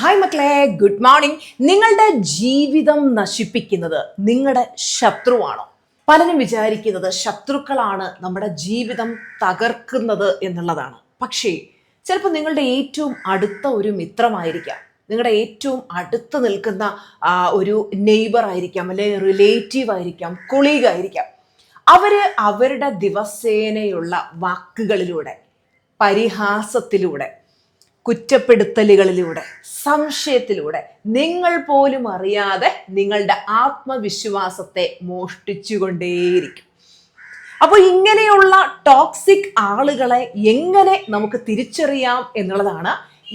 Hi മക്കളെ, good morning. നിങ്ങളുടെ ജീവിതം നശിപ്പിക്കുന്നത് നിങ്ങളുടെ ശത്രുവാണോ? പലരും വിചാരിക്കുന്നത് ശത്രുക്കളാണ് നമ്മുടെ ജീവിതം തകർക്കുന്നത് എന്നുള്ളതാണ്. പക്ഷേ ചിലപ്പോൾ നിങ്ങളുടെ ഏറ്റവും അടുത്ത ഒരു മിത്രമായിരിക്കാം, നിങ്ങളുടെ ഏറ്റവും അടുത്ത് നിൽക്കുന്ന ഒരു നെയ്ബർ ആയിരിക്കാം, അല്ലെങ്കിൽ റിലേറ്റീവ് ആയിരിക്കാം, കൊളീഗ് ആയിരിക്കാം. അവരുടെ ദിവസേനയുള്ള വാക്കുകളിലൂടെ, പരിഹാസത്തിലൂടെ, കുറ്റപ്പെടുത്തലുകളിലൂടെ, സംശയത്തിലൂടെ നിങ്ങൾ പോലും അറിയാതെ നിങ്ങളുടെ ആത്മവിശ്വാസത്തെ മോഷ്ടിച്ചുകൊണ്ടേയിരിക്കും. അപ്പോൾ ഇങ്ങനെയുള്ള ടോക്സിക് ആളുകളെ എങ്ങനെ നമുക്ക് തിരിച്ചറിയാം എന്നുള്ളതാണ്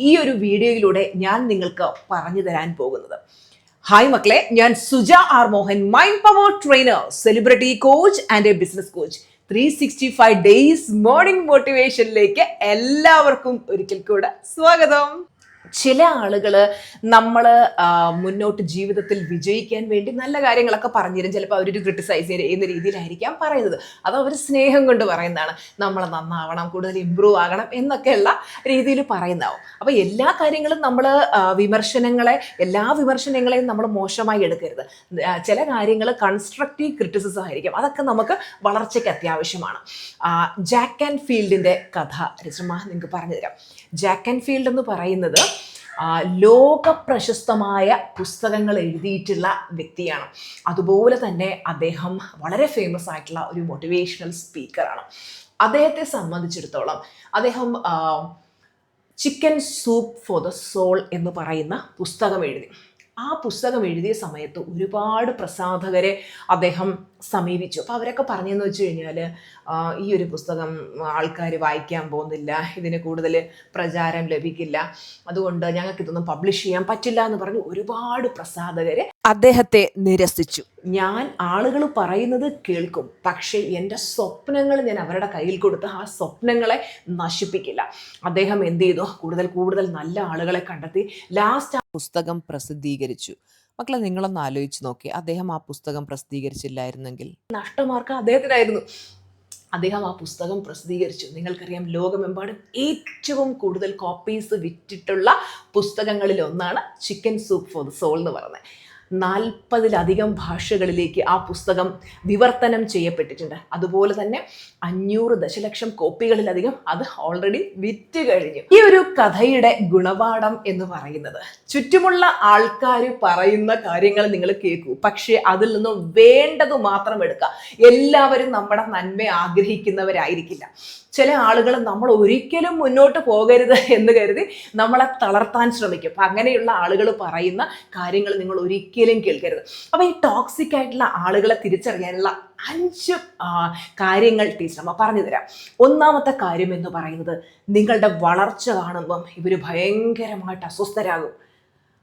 ഈ ഒരു വീഡിയോയിലൂടെ ഞാൻ നിങ്ങൾക്ക് പറഞ്ഞു തരാൻ പോകുന്നത്. ഹായ് മക്കളെ, ഞാൻ Suja R Mohan, mind power trainer, celebrity coach and a business coach. 365 days morning മോട്ടിവേഷനിലേക്ക് എല്ലാവർക്കും ഒരിക്കൽ കൂടെ സ്വാഗതം. ചില ആളുകൾ നമ്മൾ മുന്നോട്ട് ജീവിതത്തിൽ വിജയിക്കാൻ വേണ്ടി നല്ല കാര്യങ്ങളൊക്കെ പറഞ്ഞു തരും. ചിലപ്പോൾ അവരൊരു ക്രിട്ടിസൈസ് ചെയ്യുന്ന രീതിയിലായിരിക്കാം പറയുന്നത്. അത് അവർ സ്നേഹം കൊണ്ട് പറയുന്നതാണ്. നമ്മൾ നന്നാവണം, കൂടുതൽ ഇമ്പ്രൂവ് ആകണം എന്നൊക്കെയുള്ള രീതിയിൽ പറയുന്നതാവും. അപ്പോൾ എല്ലാ കാര്യങ്ങളും നമ്മൾ എല്ലാ വിമർശനങ്ങളെയും നമ്മൾ മോശമായി എടുക്കരുത്. ചില കാര്യങ്ങൾ കൺസ്ട്രക്റ്റീവ് ക്രിറ്റിസിസം ആയിരിക്കും. അതൊക്കെ നമുക്ക് വളർച്ചയ്ക്ക് അത്യാവശ്യമാണ്. ജാക്ക് ആൻഡ് ഫീൽഡിൻ്റെ കഥ രചന നിങ്ങൾക്ക് പറഞ്ഞു തരാം. ജാക്ക് ആൻഡ് ഫീൽഡ് എന്ന് പറയുന്നത് ലോക പ്രശസ്തമായ പുസ്തകങ്ങൾ എഴുതിയിട്ടുള്ള വ്യക്തിയാണ്. അതുപോലെ തന്നെ അദ്ദേഹം വളരെ ഫേമസ് ആയിട്ടുള്ള ഒരു മോട്ടിവേഷണൽ സ്പീക്കറാണ്. അദ്ദേഹത്തെ സംബന്ധിച്ചിടത്തോളം അദ്ദേഹം chicken soup for the soul എന്ന് പറയുന്ന പുസ്തകം എഴുതി. ആ പുസ്തകം എഴുതിയ സമയത്ത് ഒരുപാട് പ്രസാധകരെ അദ്ദേഹം സമീപിച്ചു. അപ്പോൾ അവരൊക്കെ പറഞ്ഞതെന്ന് വെച്ച് കഴിഞ്ഞാൽ ഈ ഒരു പുസ്തകം ആൾക്കാർ വായിക്കാൻ പോകുന്നില്ല, ഇതിന് കൂടുതൽ പ്രചാരം ലഭിക്കില്ല, അതുകൊണ്ട് ഞങ്ങൾക്കിതൊന്നും പബ്ലിഷ് ചെയ്യാൻ പറ്റില്ല എന്ന് പറഞ്ഞ് ഒരുപാട് പ്രസാധകരെ അദ്ദേഹത്തെ നിരസിച്ചു. ഞാൻ ആളുകൾ പറയുന്നത് കേൾക്കും, പക്ഷേ എൻ്റെ സ്വപ്നങ്ങൾ ഞാൻ അവരുടെ കയ്യിൽ കൊടുത്ത് ആ സ്വപ്നങ്ങളെ നശിപ്പിക്കില്ല. അദ്ദേഹം എന്ത് ചെയ്തു? കൂടുതൽ നല്ല ആളുകളെ കണ്ടെത്തി ലാസ്റ്റ് ആ പുസ്തകം പ്രസിദ്ധീകരിച്ചു. മക്കളെ, നിങ്ങളൊന്ന് ആലോചിച്ച് നോക്കി, അദ്ദേഹം ആ പുസ്തകം പ്രസിദ്ധീകരിച്ചില്ലായിരുന്നെങ്കിൽ നഷ്ടമാർക്ക് അദ്ദേഹത്തിനായിരുന്നു. അദ്ദേഹം ആ പുസ്തകം പ്രസിദ്ധീകരിച്ചു. നിങ്ങൾക്കറിയാം, ലോകമെമ്പാടും ഏറ്റവും കൂടുതൽ കോപ്പീസ് വിറ്റിട്ടുള്ള പുസ്തകങ്ങളിൽ ഒന്നാണ് chicken soup for the soul എന്ന് പറയുന്നത്. 40-ലധികം ഭാഷകളിലേക്ക് ആ പുസ്തകം വിവർത്തനം ചെയ്യപ്പെട്ടിട്ടുണ്ട്. അതുപോലെ തന്നെ 500 ദശലക്ഷം കോപ്പികളിലധികം അത് ഓൾറെഡി വിറ്റ് കഴിഞ്ഞു. ഈ ഒരു കഥയുടെ ഗുണപാഠം എന്ന് പറയുന്നത്, ചുറ്റുമുള്ള ആൾക്കാർ പറയുന്ന കാര്യങ്ങൾ നിങ്ങൾ കേൾക്കൂ, പക്ഷേ അതിൽ നിന്നും വേണ്ടത് മാത്രം എടുക്കുക. എല്ലാവരും നമ്മുടെ നന്മ ആഗ്രഹിക്കുന്നവരായിരിക്കില്ല. ചില ആളുകൾ നമ്മൾ ഒരിക്കലും മുന്നോട്ട് പോകരുത് എന്ന് കരുതി നമ്മളെ തളർത്താൻ ശ്രമിക്കും. അപ്പം അങ്ങനെയുള്ള ആളുകൾ പറയുന്ന കാര്യങ്ങൾ നിങ്ങൾ ഒരിക്കലും കേൾക്കരുത്. അപ്പം ഈ ടോക്സിക് ആയിട്ടുള്ള ആളുകളെ തിരിച്ചറിയാനുള്ള 5 കാര്യങ്ങൾ ടീച്ചറമ്മ പറഞ്ഞു തരാം. ഒന്നാമത്തെ കാര്യം എന്ന് പറയുന്നത്, നിങ്ങളുടെ വളർച്ച കാണുമ്പം ഇവർ ഭയങ്കരമായിട്ട് അസ്വസ്ഥരാകും.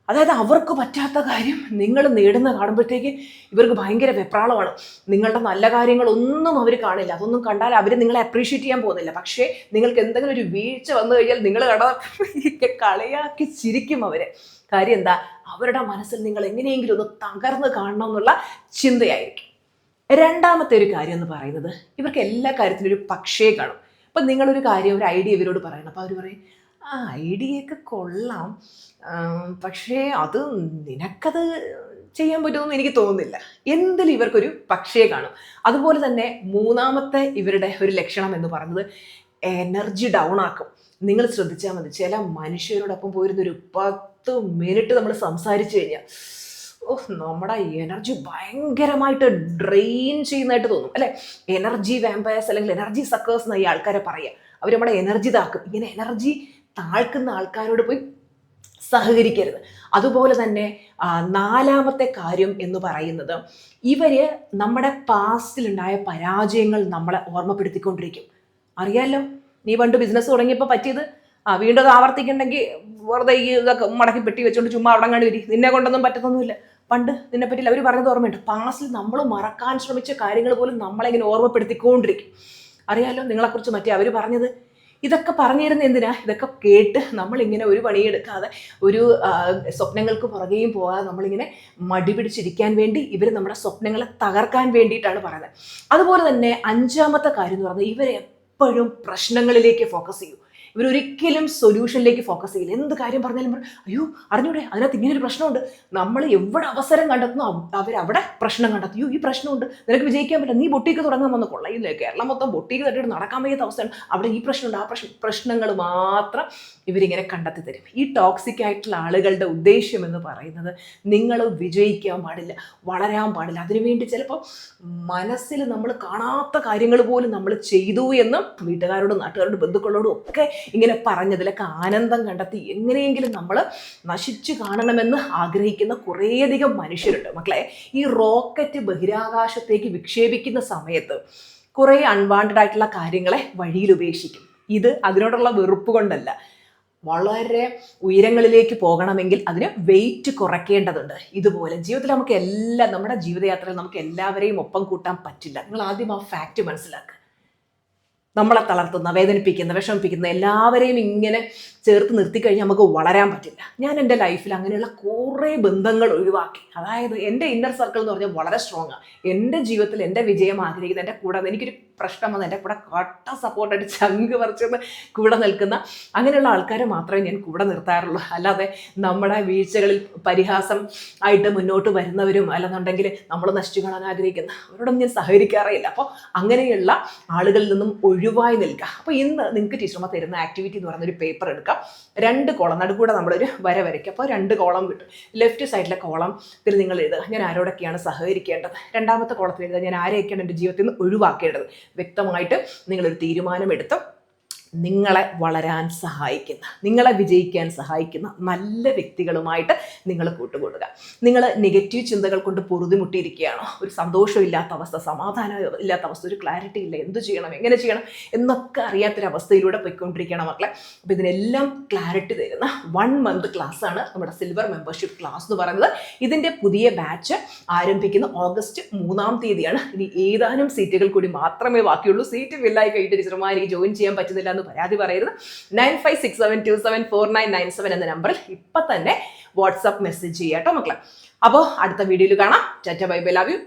അതായത് അവർക്ക് പറ്റാത്ത കാര്യം നിങ്ങൾ നേടുന്ന കാണുമ്പോഴത്തേക്ക് ഇവർക്ക് ഭയങ്കര വെപ്രാളമാണ്. നിങ്ങളുടെ നല്ല കാര്യങ്ങളൊന്നും അവർ കാണില്ല. അതൊന്നും കണ്ടാൽ അവർ നിങ്ങളെ അപ്രീഷിയേറ്റ് ചെയ്യാൻ പോകുന്നില്ല. പക്ഷേ നിങ്ങൾക്ക് എന്തെങ്കിലും ഒരു വീഴ്ച വന്നു കഴിഞ്ഞാൽ നിങ്ങൾ കളിയാക്കി ചിരിക്കും അവരെ. കാര്യം എന്താ? അവരുടെ മനസ്സിൽ നിങ്ങൾ എങ്ങനെയെങ്കിലും ഒന്ന് തകർന്ന് കാണണം എന്നുള്ള ചിന്തയായിരിക്കും. രണ്ടാമത്തെ ഒരു കാര്യം എന്ന് പറയുന്നത്, ഇവർക്ക് എല്ലാ കാര്യത്തിലും ഒരു പക്ഷേ കാണും. അപ്പം നിങ്ങളൊരു കാര്യം, ഒരു ഐഡിയ ഇവരോട് പറയണം. അപ്പോൾ അവർ പറയും, ആ ഐഡിയയൊക്കെ കൊള്ളാം, പക്ഷേ അത് നിനക്കത് ചെയ്യാൻ പറ്റുമെന്ന് എനിക്ക് തോന്നുന്നില്ല. എന്തിലും ഇവർക്കൊരു പക്ഷേ കാണും. അതുപോലെ തന്നെ മൂന്നാമത്തെ ഇവരുടെ ഒരു ലക്ഷണം എന്ന് പറയുന്നത്, എനർജി ഡൗൺ ആക്കും. നിങ്ങൾ ശ്രദ്ധിച്ചാൽ മതി, ചില മനുഷ്യരോടൊപ്പം പോയിരുന്നൊരു 10 മിനിറ്റ് നമ്മൾ സംസാരിച്ചു കഴിഞ്ഞാൽ നമ്മുടെ എനർജി ഭയങ്കരമായിട്ട് ഡ്രെയിൻ ചെയ്യുന്നതായിട്ട് തോന്നും, അല്ലേ? എനർജി വാമ്പയേഴ്സ് അല്ലെങ്കിൽ എനർജി സക്കേഴ്സ് എന്ന് ഈ ആൾക്കാരെ പറയുക. അവർ നമ്മുടെ എനർജി താക്കും. ഇങ്ങനെ എനർജി താഴ്ക്കുന്ന ആൾക്കാരോട് പോയി സഹകരിക്കരുത്. അതുപോലെ തന്നെ നാലാമത്തെ കാര്യം എന്ന് പറയുന്നത്, ഇവര് നമ്മുടെ പാസ്റ്റിലുണ്ടായ പരാജയങ്ങൾ നമ്മളെ ഓർമ്മപ്പെടുത്തിക്കൊണ്ടിരിക്കും. അറിയാലോ, നീ പണ്ട് ബിസിനസ് തുടങ്ങിയപ്പോൾ പറ്റിയത്, വീണ്ടും അത് ആവർത്തിക്കണമെങ്കിൽ വെറുതെ ഈ ഇതൊക്കെ മടക്കി പെട്ടി വെച്ചുകൊണ്ട് ചുമ്മാ അവിടെ കണ്ടു വരി, നിന്നെ കൊണ്ടൊന്നും പറ്റത്തൊന്നുമില്ല, പണ്ട് നിന്നെ പറ്റില്ല. അവർ പറഞ്ഞത് ഓർമ്മയുണ്ട്. പാസ്റ്റിൽ നമ്മൾ മറക്കാൻ ശ്രമിച്ച കാര്യങ്ങൾ പോലും നമ്മളെങ്ങനെ ഓർമ്മപ്പെടുത്തിക്കൊണ്ടിരിക്കും. അറിയാലോ നിങ്ങളെക്കുറിച്ച് മറ്റേ അവർ പറഞ്ഞത്. ഇതൊക്കെ പറഞ്ഞിരുന്ന എന്തിനാ? ഇതൊക്കെ കേട്ട് നമ്മളിങ്ങനെ ഒരു പണിയെടുക്കാതെ, ഒരു സ്വപ്നങ്ങൾക്ക് പുറകെയും പോകാതെ നമ്മളിങ്ങനെ മടി പിടിച്ചിരിക്കാൻ വേണ്ടി ഇവർ നമ്മുടെ സ്വപ്നങ്ങളെ തകർക്കാൻ വേണ്ടിയിട്ടാണ് പറയുന്നത്. അതുപോലെ തന്നെ 5ാമത്തെ കാര്യം എന്ന് പറഞ്ഞാൽ, ഇവരെപ്പോഴും പ്രശ്നങ്ങളിലേക്ക് ഫോക്കസ് ചെയ്യും. ഇവരൊരിക്കലും സൊല്യൂഷനിലേക്ക് ഫോക്കസ് ചെയ്യില്ല. എന്ത് കാര്യം പറഞ്ഞാലും അയ്യോ അറിഞ്ഞൂടെ അതിനകത്ത് ഇങ്ങനെ ഒരു പ്രശ്നമുണ്ട്. നമ്മൾ എവിടെ അവസരം കണ്ടെത്തുന്നു അവരവിടെ പ്രശ്നം കണ്ടെത്തും. അയ്യോ ഈ പ്രശ്നമുണ്ട്, നിനക്ക് വിജയിക്കാൻ പറ്റില്ല, നീ ബൊട്ടീക്ക് തുടങ്ങാൻ വന്ന് കൊള്ളയില്ലേ, കേരളം മൊത്തം ബൊട്ടീക്ക് തട്ടിയിട്ട് നടക്കാൻ വയ്യാത്ത അവസ്ഥയാണ്, അവിടെ ഈ പ്രശ്നമുണ്ട്, ആ പ്രശ്നങ്ങൾ മാത്രം ഇവരിങ്ങനെ കണ്ടെത്തി തരും. ഈ ടോക്സിക് ആയിട്ടുള്ള ആളുകളുടെ ഉദ്ദേശ്യം എന്ന് പറയുന്നത് നിങ്ങൾ വിജയിക്കാൻ പാടില്ല, വളരാൻ പാടില്ല. അതിനുവേണ്ടി ചിലപ്പോൾ മനസ്സിൽ നമ്മൾ കാണാത്ത കാര്യങ്ങൾ പോലും നമ്മൾ ചെയ്തു എന്നും വീട്ടുകാരോടും നാട്ടുകാരോടും ബന്ധുക്കളോടും ഒക്കെ ഇങ്ങനെ പറഞ്ഞതിലൊക്കെ ആനന്ദം കണ്ടെത്തി എങ്ങനെയെങ്കിലും നമ്മൾ നശിച്ചു കാണണമെന്ന് ആഗ്രഹിക്കുന്ന കുറേയധികം മനുഷ്യരുണ്ട് മക്കളെ. ഈ റോക്കറ്റ് ബഹിരാകാശത്തേക്ക് വിക്ഷേപിക്കുന്ന സമയത്ത് കുറേ അൺവാണ്ടഡ് ആയിട്ടുള്ള കാര്യങ്ങളെ വഴിയിൽ ഉപേക്ഷിക്കും. ഇത് അതിനോടുള്ള വെറുപ്പ് കൊണ്ടല്ല, വളരെ ഉയരങ്ങളിലേക്ക് പോകണമെങ്കിൽ അതിന് വെയിറ്റ് കുറയ്ക്കേണ്ടതുണ്ട്. ഇതുപോലെ ജീവിതത്തിൽ നമുക്ക് എല്ലാം, നമ്മുടെ ജീവിതയാത്രയിൽ നമുക്ക് എല്ലാവരെയും ഒപ്പം കൂട്ടാൻ പറ്റില്ല. നിങ്ങൾ ആദ്യം ആ ഫാക്റ്റ് മനസ്സിലാക്കുക. നമ്മളെ തളർത്തുന്ന, വേദനിപ്പിക്കുന്ന, വിഷമിപ്പിക്കുന്ന എല്ലാവരെയും ഇങ്ങനെ ചേർത്ത് നിർത്തിക്കഴിഞ്ഞാൽ നമുക്ക് വളരാൻ പറ്റില്ല. ഞാൻ എൻ്റെ ലൈഫിൽ അങ്ങനെയുള്ള കുറേ ബന്ധങ്ങൾ ഒഴിവാക്കി. അതായത് എൻ്റെ ഇന്നർ സർക്കിൾ എന്ന് പറഞ്ഞാൽ വളരെ സ്ട്രോങ്ങാണ്. എൻ്റെ ജീവിതത്തിൽ എൻ്റെ വിജയം ആഗ്രഹിക്കുന്ന, എൻ്റെ കൂടെ എനിക്കൊരു പ്രശ്നം വന്ന് എൻ്റെ കൂടെ കട്ട സപ്പോർട്ടായിട്ട് ചങ്ക് പറിച്ചെന്ന് കൂടെ നിൽക്കുന്ന അങ്ങനെയുള്ള ആൾക്കാരെ മാത്രമേ ഞാൻ കൂടെ നിർത്താറുള്ളൂ. അല്ലാതെ നമ്മുടെ വീഴ്ചകളിൽ പരിഹാസം ആയിട്ട് മുന്നോട്ട് വരുന്നവരും അല്ലെന്നുണ്ടെങ്കിൽ നമ്മൾ നശിച്ചു കാണാൻ ആഗ്രഹിക്കുന്ന അവരോടൊന്നും ഞാൻ സഹകരിക്കാറേയില്ല. അപ്പോൾ അങ്ങനെയുള്ള ആളുകളിൽ നിന്നും ഒഴിവായി നിൽക്കുക. അപ്പോൾ ഇന്ന് നിങ്ങൾക്ക് ടീച്ചർമാർ തരുന്ന ആക്ടിവിറ്റി എന്ന് പറയുന്ന ഒരു പേപ്പർ എടുക്കാം. 2 കോളം നടുക്കൂടെ നമ്മളൊരു വര വരയ്ക്കുക. അപ്പോൾ 2 കോളം കിട്ടും. ലെഫ്റ്റ് സൈഡിലെ കോളത്തിൽ നിങ്ങൾ എഴുതുക ഞാൻ ആരോടൊക്കെയാണ് സഹകരിക്കേണ്ടത്, രണ്ടാമത്തെ കോളത്തിൽ എഴുതുക ഞാൻ ആരെയൊക്കെയാണ് എൻ്റെ ജീവിതത്തിൽ നിന്ന് ഒഴിവാക്കേണ്ടത്. വ്യക്തമായിട്ട് നിങ്ങളൊരു തീരുമാനമെടുത്ത് നിങ്ങളെ വളരാൻ സഹായിക്കുന്ന, നിങ്ങളെ വിജയിക്കാൻ സഹായിക്കുന്ന നല്ല വ്യക്തികളുമായിട്ട് നിങ്ങൾ കൂട്ടുകൂടുക. നിങ്ങൾ നെഗറ്റീവ് ചിന്തകൾ കൊണ്ട് പൊറുതിമുട്ടിയിരിക്കുകയാണോ, ഒരു സന്തോഷമില്ലാത്ത അവസ്ഥ, സമാധാനം ഇല്ലാത്ത അവസ്ഥ, ഒരു ക്ലാരിറ്റി ഇല്ല, എന്ത് ചെയ്യണം, എങ്ങനെ ചെയ്യണം എന്നൊക്കെ അറിയാത്തൊരവസ്ഥയിലൂടെ പോയിക്കൊണ്ടിരിക്കണം മക്കളെ. അപ്പോൾ ഇതിനെല്ലാം ക്ലാരിറ്റി തരുന്ന 1 മന്ത് ക്ലാസ്സാണ് നമ്മുടെ സിൽവർ മെമ്പർഷിപ്പ് ക്ലാസ് എന്ന് പറയുന്നത്. ഇതിൻ്റെ പുതിയ ബാച്ച് ആരംഭിക്കുന്ന ഓഗസ്റ്റ് 3-ാം തീയതിയാണ്. ഇനി ഏതാനും സീറ്റുകൾ കൂടി മാത്രമേ ബാക്കിയുള്ളൂ. സീറ്റ് ഫില്ലായി കഴിഞ്ഞിട്ട് ടീച്ചർമാർ എനിക്ക് ജോയിൻ ചെയ്യാൻ പറ്റുന്നില്ല എന്ന് പരാതി പറയരുത്. 9567274997 എന്ന നമ്പറിൽ ഇപ്പം തന്നെ വാട്സാപ്പ് മെസ്സേജ് ചെയ്യാം കേട്ടോ മക്കളെ. അപ്പോൾ അടുത്ത വീഡിയോയിൽ കാണാം. Tata bye bye, love you.